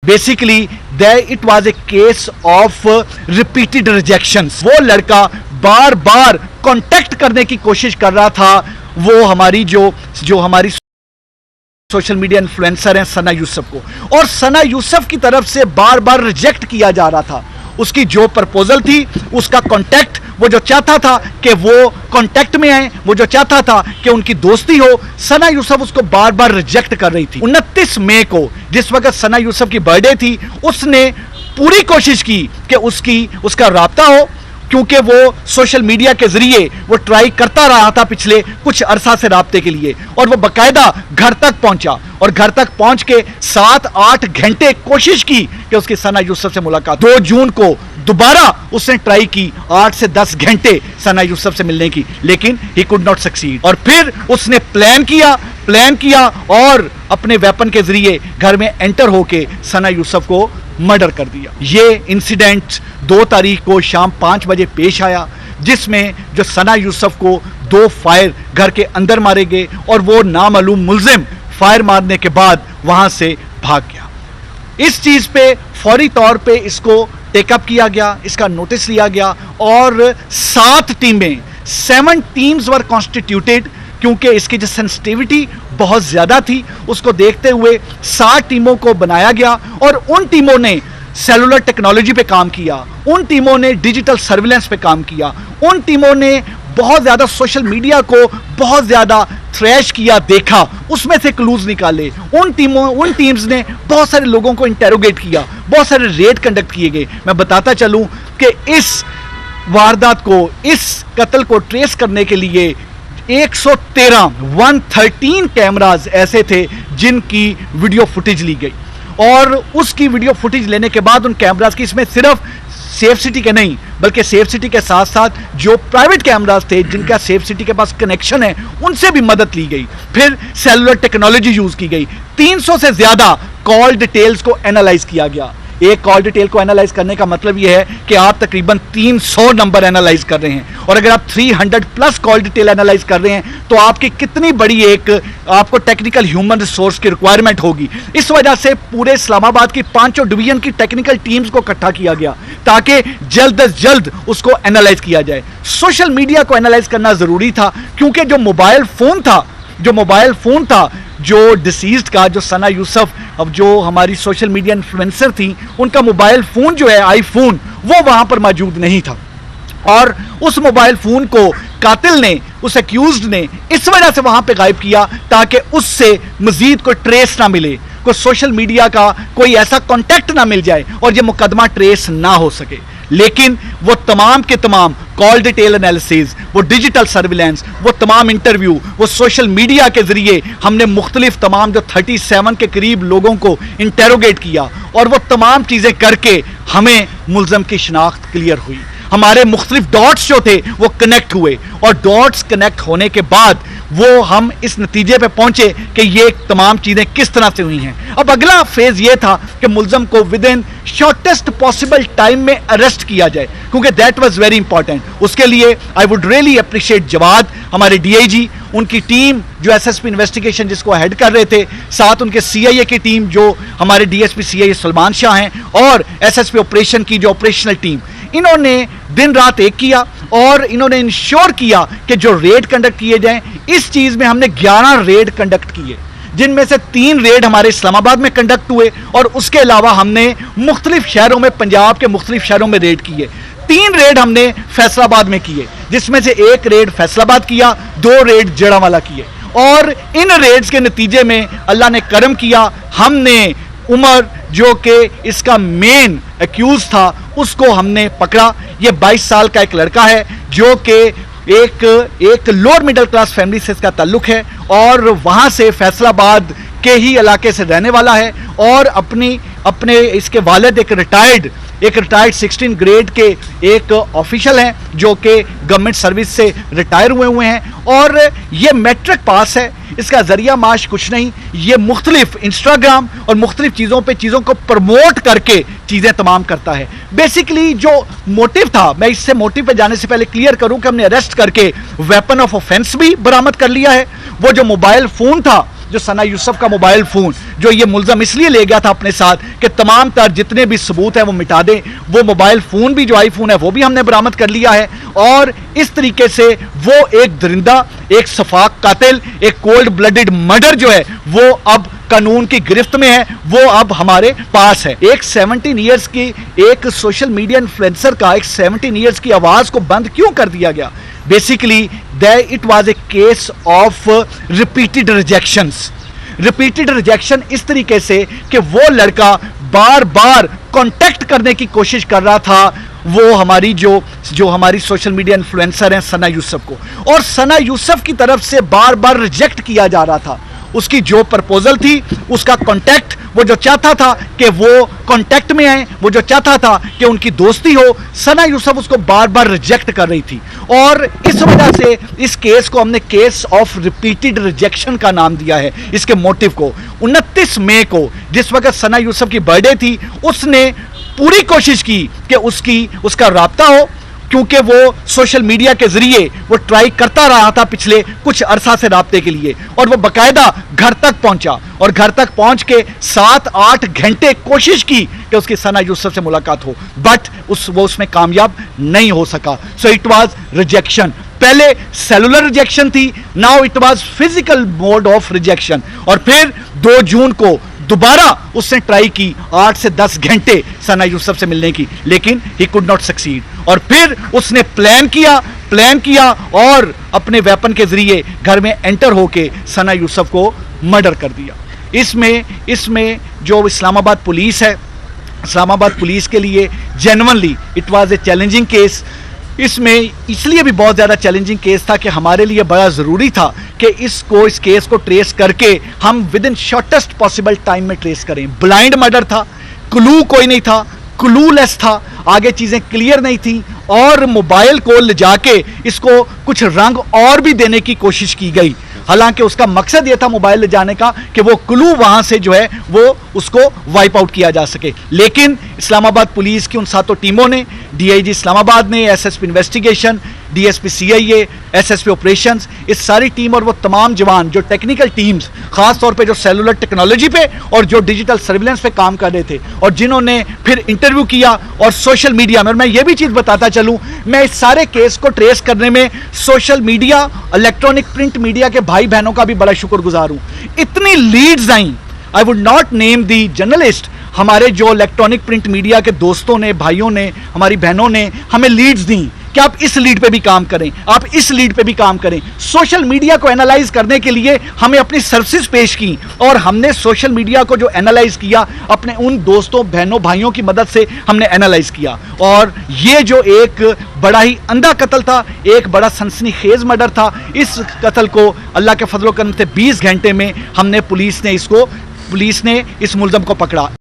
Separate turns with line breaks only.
Basically it was a case of repeated rejections. वो लड़का बार बार contact करने की कोशिश कर रहा था, वो हमारी जो हमारी सोशल मीडिया इन्फ्लुएंसर हैं सना यूसुफ को, और सना यूसुफ की तरफ से बार बार रिजेक्ट किया जा रहा था। उसकी जो प्रपोजल थी, उसका कांटेक्ट, वो जो चाहता था कि वो कांटेक्ट में आए, वो जो चाहता था कि उनकी दोस्ती हो, सना यूसुफ उसको बार बार रिजेक्ट कर रही थी। 29 मई को जिस वक्त सना यूसुफ की बर्थडे थी, उसने पूरी कोशिश की कि उसका राब्ता हो, क्योंकि वो सोशल मीडिया के जरिए वो ट्राई करता रहा था पिछले कुछ अरसा से राब्ते के लिए, और वो बाकायदा घर तक पहुंचा, और घर तक पहुंच के 7-8 घंटे कोशिश की कि उसकी सना यूसुफ से मुलाकात। 2 जून को दोबारा उसने ट्राई की 8 से 10 घंटे सना यूसुफ से मिलने की, लेकिन ही कुड नॉट सक्सीड। और फिर उसने प्लान किया और अपने वेपन के जरिए घर में एंटर होके सना यूसुफ को मर्डर कर दिया। ये इंसिडेंट 2 तारीख को शाम 5 बजे पेश आया, जिसमें जो सना यूसुफ को 2 फायर घर के अंदर मारे गए, और वो नामालूम मुल्जिम फायर मारने के बाद वहां से भाग गया। इस चीज पे फौरी तौर पे इसको टेकअप किया गया, इसका नोटिस लिया गया, और 7 टीम्स वर कॉन्स्टिट्यूटेड, क्योंकि इसकी जो सेंसिटिविटी बहुत ज्यादा थी, उसको देखते हुए 7 टीमों को बनाया गया, और उन टीमों ने सेलुलर टेक्नोलॉजी पे काम किया, उन टीमों ने डिजिटल सर्विलेंस पे काम किया, उन टीमों ने बहुत ज्यादा सोशल मीडिया को बहुत ज्यादा थ्रैश किया, देखा, उसमें से क्लूज निकाले। उन टीम्स ने बहुत सारे लोगों को इंटेरोगेट किया, बहुत सारे रेड कंडक्ट किए गए। मैं बताता चलूं कि इस वारदात को, इस कत्ल को ट्रेस करने के लिए 113 कैमरास ऐसे थे जिनकी वीडियो फुटेज ली गई, और उसकी वीडियो फुटेज लेने के बाद उन कैमरास की, इसमें सिर्फ सेफ सिटी के नहीं बल्कि सेफ सिटी के साथ साथ जो प्राइवेट कैमरास थे जिनका सेफ सिटी के पास कनेक्शन है, उनसे भी मदद ली गई। फिर सेलुलर टेक्नोलॉजी यूज की गई। 300 से ज्यादा कॉल डिटेल्स को एनालाइज किया गया। एक कॉल डिटेल को एनालाइज करने का मतलब यह है कि आप तकरीबन 300 नंबर एनालाइज कर रहे हैं, और अगर आप 300 प्लस कॉल डिटेल एनालाइज कर रहे हैं तो आपकी कितनी बड़ी आपको टेक्निकल ह्यूमन रिसोर्स की रिक्वायरमेंट होगी। इस वजह से पूरे इस्लामाबाद की 5 डिवीजन की टेक्निकल टीम्स को इकट्ठा किया गया ताकि जल्द अज जल्द उसको एनालाइज किया जाए। सोशल मीडिया को एनालाइज करना जरूरी था, क्योंकि जो मोबाइल फोन था जो डिसीज्ड का, जो सना यूसुफ, अब जो हमारी सोशल मीडिया इन्फ्लुएंसर थी, उनका मोबाइल फोन जो है आईफोन, वो वहां पर मौजूद नहीं था, और उस मोबाइल फोन को कातिल ने, उस एक्यूज्ड ने इस वजह से वहां पे गायब किया ताकि उससे मजीद कोई ट्रेस ना मिले, कोई सोशल मीडिया का कोई ऐसा कॉन्टैक्ट ना मिल जाए और ये मुकदमा ट्रेस ना हो सके। लेकिन वो तमाम के तमाम कॉल डिटेल एनालिसिस, वो डिजिटल सर्विलेंस, वो तमाम इंटरव्यू, वो सोशल मीडिया के जरिए हमने मुख्तलिफ तमाम जो 37 के करीब लोगों को इंटेरोगेट किया, और वो तमाम चीजें करके हमें मुल्ज़म की शिनाख्त क्लियर हुई। हमारे मुख्तलिफ डॉट्स जो थे वो कनेक्ट हुए, और डॉट्स कनेक्ट होने के बाद वो हम इस नतीजे पे पहुंचे कि ये तमाम चीजें किस तरह से हुई हैं। अब अगला फेज ये था कि मुल्ज़म को within shortest possible time में अरेस्ट किया जाए, क्योंकि दैट वाज वेरी इंपॉर्टेंट। उसके लिए I would really appreciate Jawad, हमारे डीआईजी, उनकी टीम जो एसएसपी इन्वेस्टिगेशन जिसको हेड कर रहे थे, साथ उनके सीआईए की टीम जो हमारे डीएसपी सीआईए सलमान शाह हैं, और एसएसपी ऑपरेशन की जो ऑपरेशनल टीम, इन्होंने दिन रात एक किया, और इन्होंने इंश्योर किया कि जो रेड कंडक्ट किए जाएं। इस चीज में हमने 11 रेड कंडक्ट किए, जिनमें से 3 रेड हमारे इस्लामाबाद में कंडक्ट हुए, और उसके अलावा हमने मुख्तलिफ शहरों में, पंजाब के मुख्तलिफ शहरों में रेड किए। 3 रेड हमने फैसलाबाद में किए, जिसमें से 1 रेड फैसलाबाद किया, 2 रेड जड़ावाला किए, और इन रेड्स के नतीजे में अल्लाह ने करम किया, हमने उमर जो कि इसका मेन एक्यूज था उसको हमने पकड़ा। ये 22 साल का एक लड़का है जो कि एक लोअर मिडिल क्लास फैमिली से इसका ताल्लुक है, और वहां से फैसलाबाद के ही इलाके से रहने वाला है, और अपने इसके वालिद एक रिटायर्ड 16 ग्रेड के एक ऑफिशियल हैं जो कि गवर्नमेंट सर्विस से रिटायर हुए हैं, और ये मैट्रिक पास है। इसका जरिया माश कुछ नहीं, ये मुख्तलिफ इंस्टाग्राम और मुख्तलिफ चीज़ों को प्रमोट करके चीज़ें तमाम करता है। बेसिकली जो मोटिव था, मैं इससे मोटिव पे जाने से पहले क्लियर करूं कि हमने अरेस्ट करके वेपन ऑफ ऑफेंस भी बरामद कर लिया है। वो जो मोबाइल फोन था जो सना यूसुफ का मोबाइल फ़ोन जो ये मुल्ज़म इसलिए ले गया था अपने साथ कि तमाम तर जितने भी सबूत हैं वो मिटा दें। वो मोबाइल फ़ोन भी जो आईफोन है वो भी हमने बरामद कर लिया है और इस तरीके से वो एक दरिंदा, एक सफाक कातिल, एक कोल्ड ब्लडेड मर्डर जो है वो अब कानून की गिरफ्त में है, वो अब हमारे पास है। एक 17 ईयर्स की एक सोशल मीडिया इन्फ्लुएंसर का एक 17 ईयर्स की आवाज को बंद क्यों कर दिया गया? Basically it was a case of repeated rejections. Repeated rejection इस तरीके से कि वो लड़का बार बार कांटेक्ट करने की कोशिश कर रहा था वो हमारी जो हमारी सोशल मीडिया इन्फ्लुएंसर हैं सना यूसुफ को, और सना यूसुफ की तरफ से बार बार रिजेक्ट किया जा रहा था। उसकी जो प्रपोजल थी, उसका कांटेक्ट, वो जो चाहता था कि वो कांटेक्ट में आए, वो जो चाहता था कि उनकी दोस्ती हो, सना यूसुफ उसको बार बार रिजेक्ट कर रही थी। और इस वजह से इस केस को हमने केस ऑफ रिपीटेड रिजेक्शन का नाम दिया है। इसके मोटिव को 29 मई को जिस वक्त सना यूसुफ की बर्थडे थी, उसने पूरी कोशिश की कि उसका राब्ता हो, क्योंकि वो सोशल मीडिया के जरिए वो ट्राई करता रहा था पिछले कुछ अरसा से राब्ते के लिए, और वो बाकायदा घर तक पहुंचा और घर तक पहुंच के 7-8 घंटे कोशिश की कि उसकी सना यूसुफ से मुलाकात हो, बट वो उसमें कामयाब नहीं हो सका। So it was rejection. पहले सेलुलर रिजेक्शन थी, now it was physical mode of rejection. और फिर 2 जून को दोबारा उसने ट्राई की 8 से 10 घंटे सना यूसुफ से मिलने की, लेकिन ही कुड नॉट सक्सीड। और फिर उसने प्लान किया और अपने वेपन के जरिए घर में एंटर होके सना यूसुफ को मर्डर कर दिया। इसमें जो इस्लामाबाद पुलिस है, इस्लामाबाद पुलिस के लिए genuinely it was a challenging case. इसमें इसलिए भी बहुत ज़्यादा चैलेंजिंग केस था कि हमारे लिए बड़ा ज़रूरी था कि इस केस को ट्रेस करके हम with in shortest possible time में ट्रेस करें। ब्लाइंड मर्डर था, क्लू कोई नहीं था, क्लूलेस था, आगे चीज़ें क्लियर नहीं थी, और मोबाइल को ले जाके इसको कुछ रंग और भी देने की कोशिश की गई। हालांकि उसका मकसद यह था मोबाइल ले जाने का कि वो क्लू वहां से जो है वो उसको वाइप आउट किया जा सके। लेकिन इस्लामाबाद पुलिस की उन 7 टीमों ने, डीआईजी इस्लामाबाद ने, SSP investigation, DSP CIA, SSP operations, इस सारी टीम और वो तमाम जवान जो टेक्निकल टीम्स, खास तौर पे जो सेलुलर टेक्नोलॉजी पे और जो डिजिटल सर्विलेंस पे काम कर रहे थे, और जिन्होंने फिर इंटरव्यू किया और सोशल मीडिया में, और मैं ये भी चीज़ बताता चलूँ, मैं इस सारे केस को ट्रेस करने में social media, electronic print media के भाई बहनों का भी बड़ा शुक्रगुजार हूँ। इतनी लीड्स आई, I would not name the journalist, हमारे जो इलेक्ट्रॉनिक प्रिंट मीडिया के दोस्तों ने, भाइयों ने, हमारी बहनों ने हमें लीड्स दी कि आप इस लीड पे भी काम करें, आप इस लीड पे भी काम करें। सोशल मीडिया को एनालाइज करने के लिए हमें अपनी सर्विसेज पेश की, और हमने सोशल मीडिया को जो एनालाइज किया अपने उन दोस्तों, बहनों, भाइयों की मदद से हमने एनालाइज किया। और ये जो एक बड़ा ही अंधा कत्ल था, एक बड़ा सनसनीखेज मर्डर था, इस कत्ल को अल्लाह के फजल करम से 20 घंटे में पुलिस ने इस मुल्ज़म को पकड़ा।